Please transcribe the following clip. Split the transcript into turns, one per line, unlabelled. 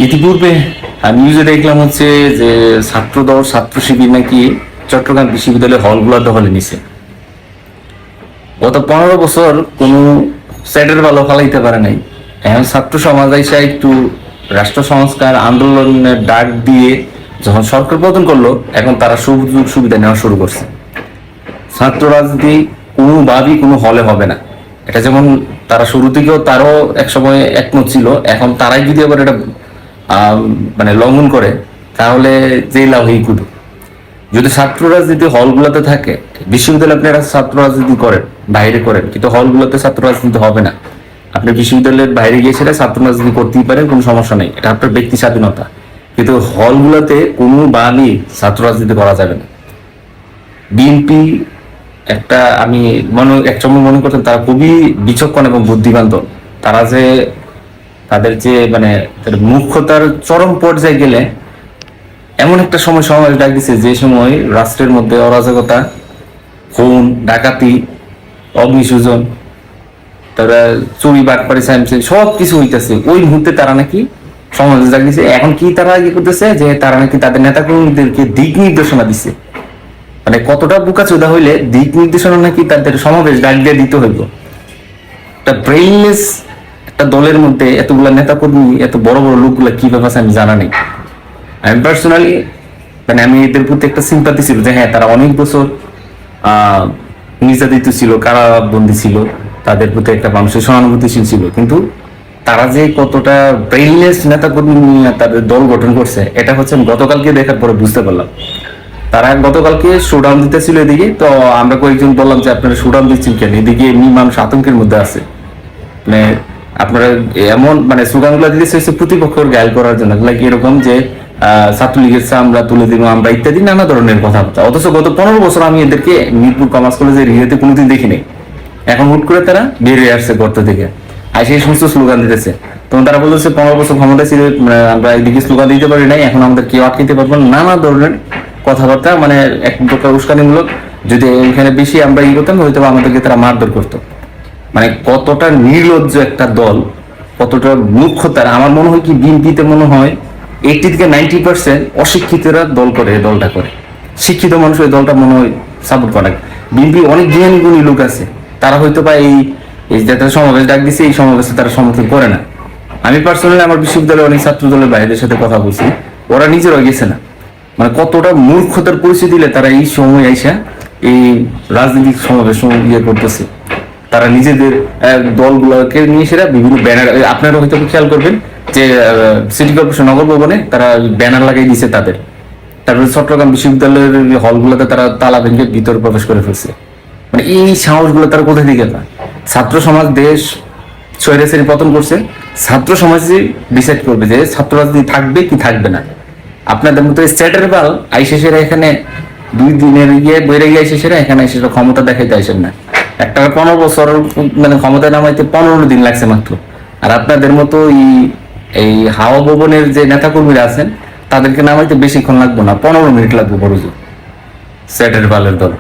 ইতিপূর্বে নিউজে দেখলাম হচ্ছে যে ছাত্রদল ছাত্র শিবির নাকি চট্টগ্রাম বিশ্ববিদ্যালয়ের হলগুলো দখলে নিছে। গত 15 বছর কোনো স্যাটের ভালো ফালাইতে পারে নাই। এখন ছাত্র সমাজ এসে একটু রাষ্ট্র সংস্কার আন্দোলনের ডাক দিয়ে যখন সরকার পতন করলো, এখন তারা সুযোগ সুবিধা নেওয়া শুরু করছে। ছাত্র রাজনীতি কোনোভাবেই কোনো হলে হবে না। এটা যেমন তারা শুরু থেকেও তারও একসময় একমত ছিল, এখন তারাই যদি আবার এটা মানে লঙ্ঘন করে তাহলে যেই লাভ এই কুদু। যদি ছাত্র রাজনীতি হলগুলোতে থাকে, বিশ্ববিদ্যালয়ে আপনারা ছাত্র রাজনীতি করেন, বাইরে করেন, কিন্তু হলগুলোতে ছাত্র রাজনীতি হবে না। আপনি বিশ্ববিদ্যালয়ের বাইরে গিয়ে সেটা ছাত্র রাজনীতি করতেই পারেন, কোনো সমস্যা নেই, এটা আপনার ব্যক্তি স্বাধীনতা। কিন্তু হলগুলোতে কোনোভাবেই ছাত্র রাজনীতি করা যাবে না। বিএনপি একটা আমি এক সময় মনে করতাম তারা খুবই বিচক্ষণ এবং বুদ্ধিমান দল। তারা যে তাদের যে মানে মুখ্যতার চরম পর্যায়ে গেলে এমন একটা সময় সমাবেশ ডাক দিছে, যে সময় রাষ্ট্রের মধ্যে অরাজকতা, খুন, ডাকাতি, অগ্নিসূজন, তারা চুরি, বাটপারি, সাইমসে সব কিছু হইতেছে। ওই মুহূর্তে তারা নাকি সমাবেশ ডাক দিছে। এখন কি তারা ইয়ে করতেছে যে তারা নাকি তাদের নেতা কর্মীদেরকে দিক নির্দেশনা দিছে। মানে কতটা বোকাচোদা হইলে দিক নির্দেশনা নাকি তাদের সমাবেশ ডাক দিয়ে দিতে হইব। একটা ব্রেইনলেস একটা দলের মধ্যে এতগুলা নেতা কর্মী, এত বড় বড় লোকগুলা কিভাবে আছে আমি জানা নেই। আমি পার্সোনালি মানে আমি এদের প্রতি একটা সিম্পাথি ছিল যে হ্যাঁ তারা অনেক বছর নির্যাতিত ছিল, কারাবন্দী ছিল, তাদের প্রতি একটা মানুষের সহানুভূতিশীল ছিল। কিন্তু তারা যে কতটা ব্রেইনলেস নেতা কর্মী নিয়ে তাদের দল গঠন করছে, এটা হচ্ছে আমি গতকালকে দেখার পরে বুঝতে পারলাম। তারা গতকালকে শোডাউন দিতেছিল এদিকে, তো আমরা কয়েকজন বললাম যে আপনারা শোডাউন দিচ্ছেন কেন, এদিকে এমনি মানুষ আতঙ্কের মধ্যে আছে। মানে আপনারা এমন মানে স্লোগানগুলো দিতেছে হচ্ছে প্রতিপক্ষের গায়েল করার জন্য, লাইক এরকম যে ছাত্রলীগের আমরা তুলে দিব আমরা ইত্যাদি নানা ধরনের কথাবার্তা। অথচ গত 15 বছর আমি এদেরকে মিরপুর কমার্স কলেজের রিয়েতে কোনোদিন দেখিনি। এখন হুট করে তারা বেরিয়ে আসছে গর্ত থেকে, আর সেই সমস্ত স্লোগান দিতেছে। তখন তারা বলতেছে 15 বছর ক্ষমতা ছিল, আমরা এদিকে স্লোগান দিতে পারি নাই, এখন আমাদের কেউ আটকাতে পারবো না, নানা ধরনের কথাবার্তা। মানে এক প্রকার উস্কানিমূলক। যদি এখানে বেশি আমরা ই করতাম হয়তো আমাদেরকে তারা মারধর করতো। মানে কতটা নির্লজ্জ একটা দল, কতটা মূর্খতার। আমার মনে হয় কি বিএনপিতে মনে হয় 80 থেকে 90% অশিক্ষিতরা দল করে, এই দলটা করে। শিক্ষিত মানুষ এই দলটা মনে হয় সাপোর্ট করে। বিএনপি অনেক জ্ঞানী গুণী লোক আছে, তারা হয়তো বা এই যারা সমাবেশ ডাক দিচ্ছে এই সমাবেশে তারা সমর্থন করে না। আমি পার্সোনালি আমার বিশ্ববিদ্যালয়ে অনেক ছাত্র দলের ভাইদের সাথে কথা বলছি, ওরা নিজেরাও গেছে না। মানে কতটা মূর্খতার পরিচয় দিলে তারা এই সময় আইসা এই রাজনৈতিক সমাবেশ ইয়ে করতেছে। তারা নিজেদের দলগুলোকে নিয়ে সেরা বিভিন্ন ব্যানার, আপনারা হয়তো খেয়াল করবেন যে সিটি কর্পোরেশন নগর ভবনে তারা ব্যানার লাগাই দিছে তাদের। তারপরে চট্টগ্রাম বিশ্ববিদ্যালয়ের হলগুলোতে তারা তালা ভেঙে ভিতরে প্রবেশ করে ফেলছে। মানে এই সাহসগুলো তারা কোথায় থেকে পায়? ছাত্র সমাজ দেশ স্বৈরাচারী পতন করছে, ছাত্র সমাজই ডিসাইড করবে যে ছাত্র রাজনীতি থাকবে কি থাকবে না। আপনাদের মতো স্টেটের বাল আইসেসেরা এখানে 2 দিনের গিয়ে বেড়ে গিয়ে আইসেসেরা এখানে এসে ক্ষমতা দেখাইতে আসেন না। একটা 15 বছর মানে ক্ষমতা নামাইতে 15 দিন লাগছে মাত্র। আর আপনাদের মতো এই হাওয়া ভবনের যে নেতা কর্মীরা আছেন তাদেরকে নামাইতে বেশিক্ষণ লাগবে না, 15 মিনিট লাগবে বড় জোর। স্টেটের বালের দল।